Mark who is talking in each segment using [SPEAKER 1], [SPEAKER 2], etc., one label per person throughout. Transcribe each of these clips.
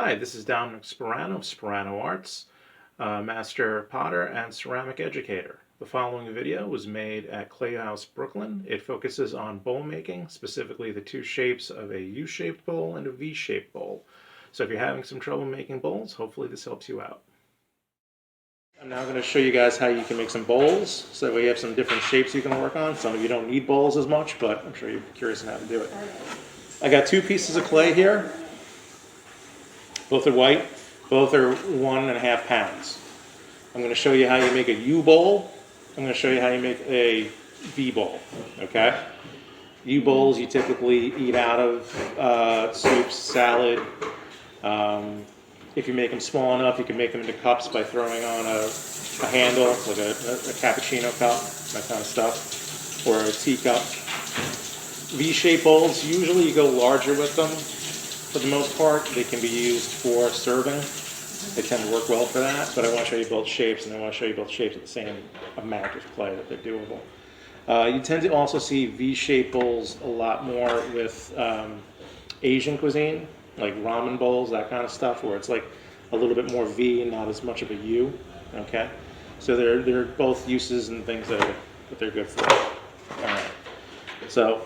[SPEAKER 1] Hi, this is Dominic Sperano of Sperano Arts, Master Potter and Ceramic Educator. The following video was made at Clayhouse Brooklyn. It focuses on bowl making, specifically the two shapes of a U-shaped bowl and a V-shaped bowl. So if you're having some trouble making bowls, hopefully this helps you out. I'm now going to show you guys how you can make some bowls, so that way you have some different shapes you can work on. Some of you don't need bowls as much, but I'm sure you're curious on how to do it. I got two pieces of clay here. Both are white. Both are 1.5 pounds. I'm going to show you how you make a U bowl. I'm going to show you how you make a V bowl. Okay? U bowls you typically eat out of soups, salad. If you make them small enough, you can make them into cups by throwing on a handle, like a cappuccino cup, that kind of stuff, or a teacup. V-shaped bowls, usually you go larger with them. For the most part, they can be used for serving. They tend to work well for that, but I want to show you both shapes, and I want to show you both shapes at the same amount of clay that they're doable. You tend to also see V-shaped bowls a lot more with Asian cuisine, like ramen bowls, that kind of stuff, where it's like a little bit more V and not as much of a U. Okay, so they're both uses and things that they're good for. All right. So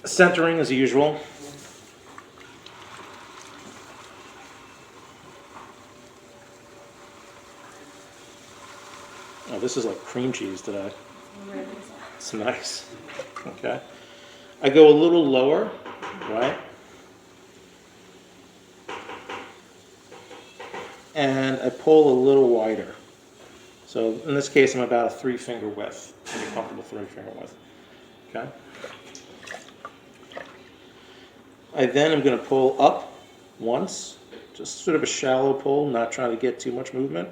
[SPEAKER 1] centering as usual. Oh, this is like cream cheese today. It's nice. Okay. I go a little lower, right? And I pull a little wider. So in this case, I'm about a 3-finger width. I'm comfortable 3-finger width. Okay. I then am going to pull up once, just sort of a shallow pull, not trying to get too much movement.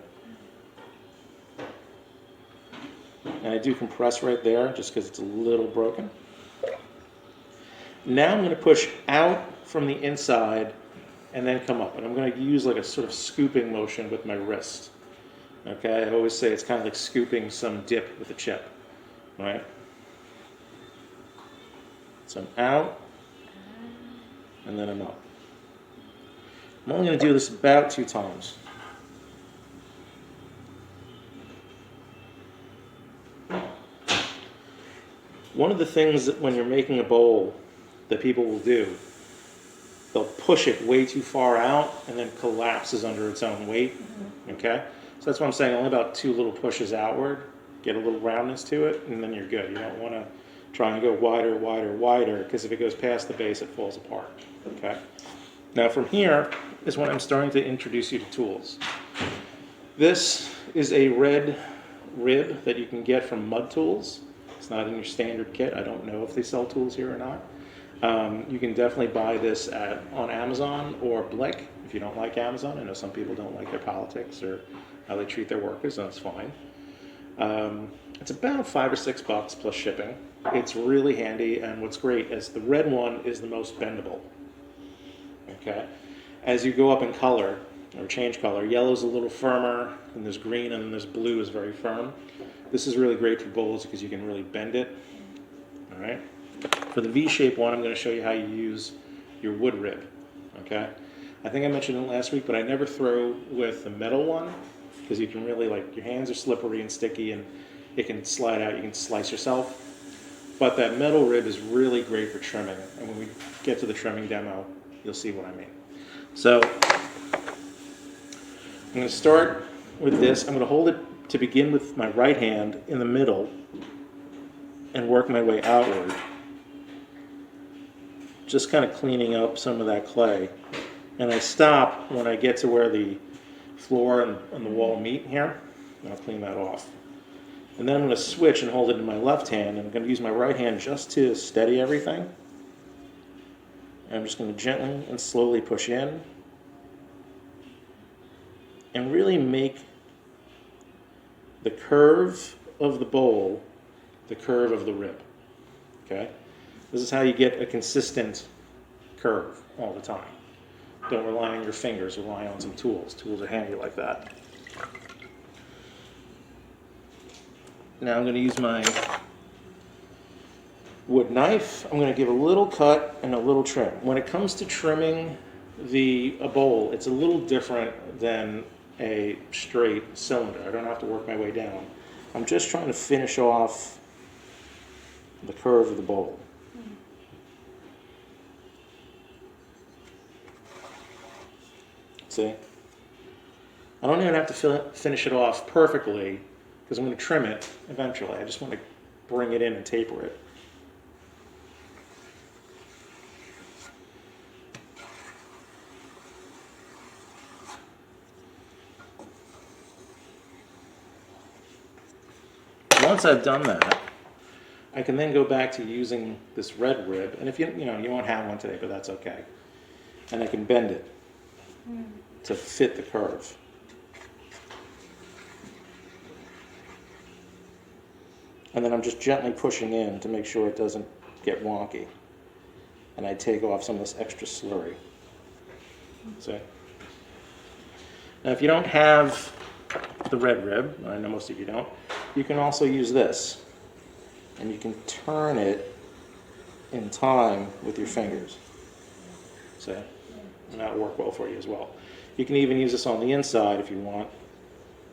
[SPEAKER 1] And I do compress right there just because it's a little broken. Now I'm going to push out from the inside and then come up. And I'm going to use like a sort of scooping motion with my wrist. Okay, I always say it's kind of like scooping some dip with a chip, right? So I'm out, and then I'm up. I'm only going to do this about 2 times. One of the things that when you're making a bowl that people will do, they'll push it way too far out and then collapses under its own weight. Okay? So that's what I'm saying, only about 2 little pushes outward, get a little roundness to it, and then you're good. You don't want to try and go wider, wider, wider, because if it goes past the base, it falls apart. Okay? Now from here is when I'm starting to introduce you to tools. This is a red rib that you can get from Mud Tools. It's not in your standard kit. I don't know if they sell tools here or not. You can definitely buy this on Amazon or Blick if you don't like Amazon. I know some people don't like their politics or how they treat their workers, and that's fine. It's about $5 or $6 plus shipping. It's really handy, and what's great is the red one is the most bendable. Okay, as you go up in color or change color, yellow's a little firmer, and there's green, and then there's blue is very firm. This is really great for bowls because you can really bend it. All right. For the V-shaped one, I'm going to show you how you use your wood rib. Okay. I think I mentioned it last week, but I never throw with the metal one because you can really, like, your hands are slippery and sticky, and it can slide out. You can slice yourself. But that metal rib is really great for trimming. And when we get to the trimming demo, you'll see what I mean. So I'm going to start with this. I'm going to hold it to begin with my right hand in the middle and work my way outward, just kind of cleaning up some of that clay. And I stop when I get to where the floor and the wall meet here, and I'll clean that off. And then I'm going to switch and hold it in my left hand, and I'm going to use my right hand just to steady everything. And I'm just going to gently and slowly push in and really make the curve of the bowl the curve of the rib. Okay? This is how you get a consistent curve all the time. Don't rely on your fingers, rely on some tools. Tools are handy like that. Now I'm going to use my wood knife. I'm going to give a little cut and a little trim. When it comes to trimming a bowl, it's a little different than a straight cylinder. I don't have to work my way down. I'm just trying to finish off the curve of the bowl. See? I don't even have to finish it off perfectly because I'm going to trim it eventually. I just want to bring it in and taper it. Once I've done that, I can then go back to using this red rib, and if you won't have one today, but that's okay. And I can bend it to fit the curve. And then I'm just gently pushing in to make sure it doesn't get wonky. And I take off some of this extra slurry. See? Now if you don't have the red rib, I know most of you don't, you can also use this. And you can turn it in time with your fingers. See? And that'll work well for you as well. You can even use this on the inside if you want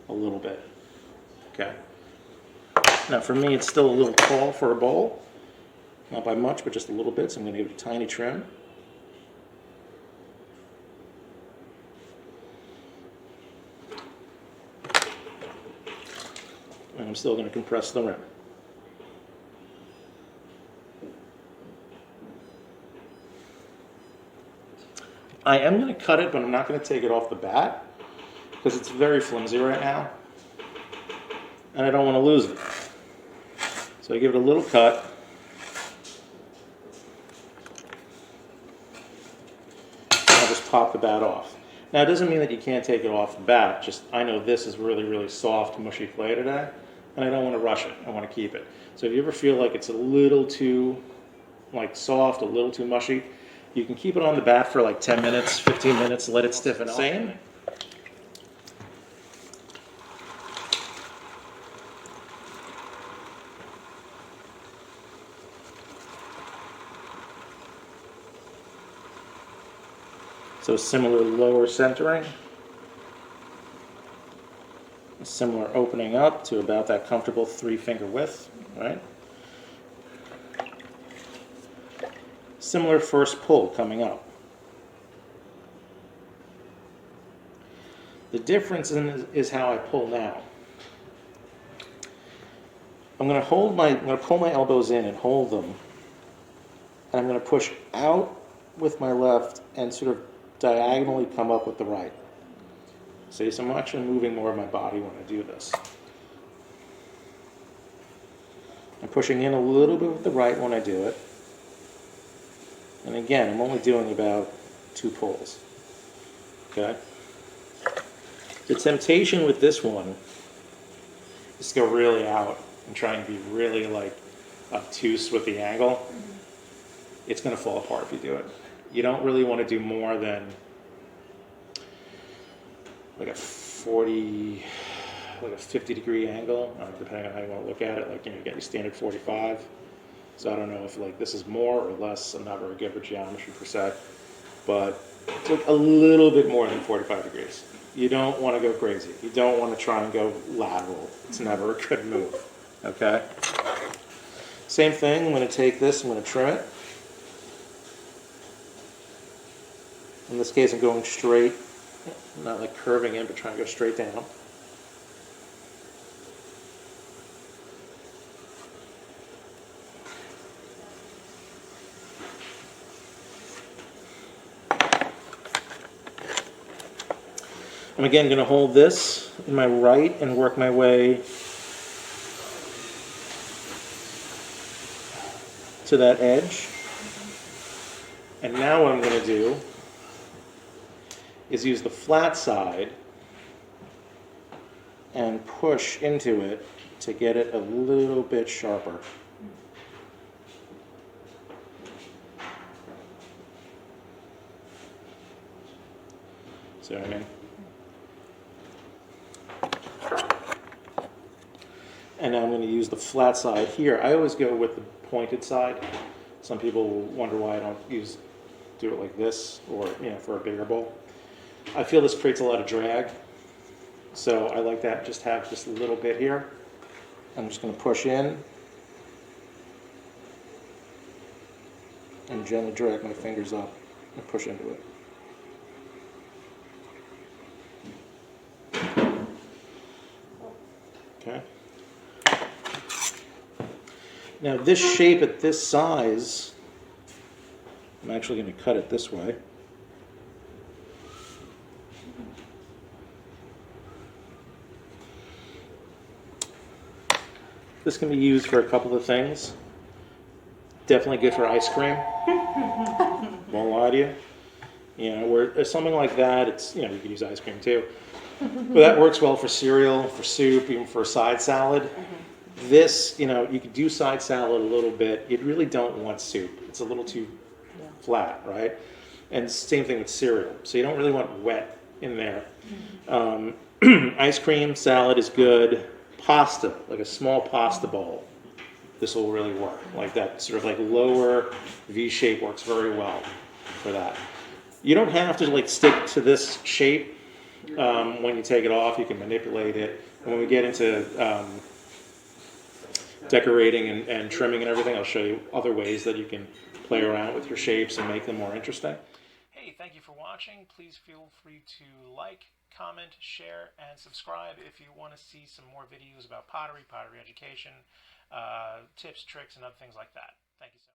[SPEAKER 1] a little bit. Okay? Now for me, it's still a little tall for a bowl. Not by much, but just a little bit, so I'm going to give it a tiny trim. And I'm still going to compress the rim. I am going to cut it, but I'm not going to take it off the bat because it's very flimsy right now. And I don't want to lose it. So I give it a little cut. I'll just pop the bat off. Now it doesn't mean that you can't take it off the bat, just I know this is really, really soft, mushy clay today, and I don't want to rush it. I want to keep it. So if you ever feel like it's a little too soft, a little too mushy, you can keep it on the bat for like 10 minutes, 15 minutes, let it stiffen up. Same. So similar lower centering, a similar opening up to about that comfortable 3-finger width, right? Similar first pull coming up. The difference is how I pull now. I'm going to pull my elbows in and hold them, and I'm going to push out with my left and sort of diagonally come up with the right. See, so I'm actually moving more of my body when I do this. I'm pushing in a little bit with the right when I do it. And again, I'm only doing about 2 pulls. Okay? The temptation with this one is to go really out and try and be really obtuse with the angle. It's going to fall apart if you do it. You don't really want to do more than like a 50-degree angle, depending on how you want to look at it. You get your standard 45. So I don't know if this is more or less. I'm not very good with geometry per se, but it's a little bit more than 45 degrees. You don't want to go crazy. You don't want to try and go lateral. It's never a good move. Okay. Same thing. I'm going to take this. I'm going to trim it. In this case, I'm going straight, not curving in, but trying to go straight down. I'm again going to hold this in my right and work my way to that edge. And now what I'm going to do is use the flat side and push into it to get it a little bit sharper. See what I mean? And now I'm going to use the flat side here. I always go with the pointed side. Some people will wonder why I don't use do it like this, or for a bigger bowl. I feel this creates a lot of drag, so I like that. Just have just a little bit here. I'm just going to push in and gently drag my fingers up and push into it. Okay. Now this shape at this size, I'm actually going to cut it this way. This can be used for a couple of things. Definitely good for ice cream. Won't lie to you. Where something like that, it's you could use ice cream too. But that works well for cereal, for soup, even for a side salad. This, you could do side salad a little bit. You really don't want soup. It's a little too flat, right? And same thing with cereal. So you don't really want wet in there. Ice cream, salad is good. Pasta, like a small pasta bowl. This will really work. Like that sort of like lower V shape works very well for that. You don't have to stick to this shape. When you take it off, you can manipulate it. And when we get into decorating and trimming and everything, I'll show you other ways that you can play around with your shapes and make them more interesting. Hey, thank you for watching. Please feel free to like, comment, share, and subscribe if you want to see some more videos about pottery, pottery education, tips, tricks, and other things like that. Thank you so much.